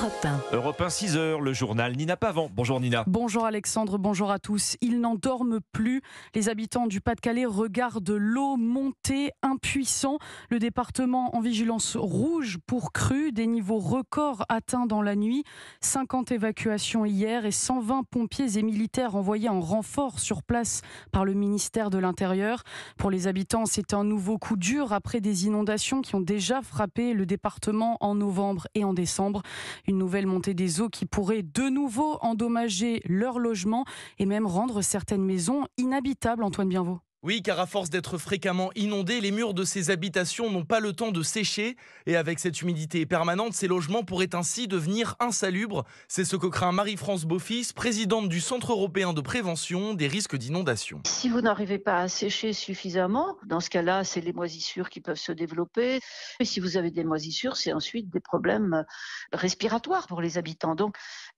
Europe 1. Europe 1, 6h, le journal Nina Pavant. Bonjour Nina. Bonjour Alexandre, bonjour à tous. Ils n'en dorment plus. Les habitants du Pas-de-Calais regardent l'eau monter impuissants. Le département en vigilance rouge pour crue, des niveaux records atteints dans la nuit. 50 évacuations hier et 120 pompiers et militaires envoyés en renfort sur place par le ministère de l'Intérieur. Pour les habitants, c'est un nouveau coup dur après des inondations qui ont déjà frappé le département en novembre et en décembre. Une nouvelle montée des eaux qui pourrait de nouveau endommager leur logement et même rendre certaines maisons inhabitables, Antoine Bienvaux. Oui, car à force d'être fréquemment inondés, les murs de ces habitations n'ont pas le temps de sécher. Et avec cette humidité permanente, ces logements pourraient ainsi devenir insalubres. C'est ce que craint Marie-France Beaufils, présidente du Centre européen de prévention des risques d'inondation. Si vous n'arrivez pas à sécher suffisamment, dans ce cas-là, c'est les moisissures qui peuvent se développer. Et si vous avez des moisissures, c'est ensuite des problèmes respiratoires pour les habitants. Donc,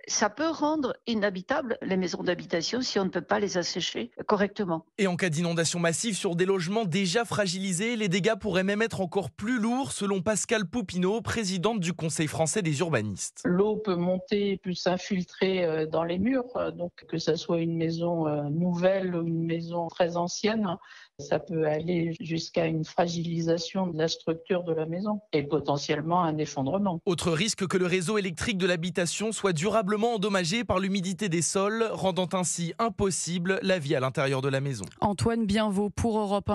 ça peut rendre inhabitables les maisons d'habitation si on ne peut pas les assécher correctement. Et en cas d'inondation massive sur des logements déjà fragilisés, les dégâts pourraient même être encore plus lourds, selon Pascale Poupineau, présidente du Conseil français des urbanistes. L'eau peut monter plus s'infiltrer dans les murs, donc que ce soit une maison nouvelle ou une maison très ancienne, ça peut aller jusqu'à une fragilisation de la structure de la maison et potentiellement un effondrement. Autre risque que le réseau électrique de l'habitation soit durablement endommagé par l'humidité des sols, rendant ainsi impossible la vie à l'intérieur de la maison. Antoine Bienvaux pour Europe 1.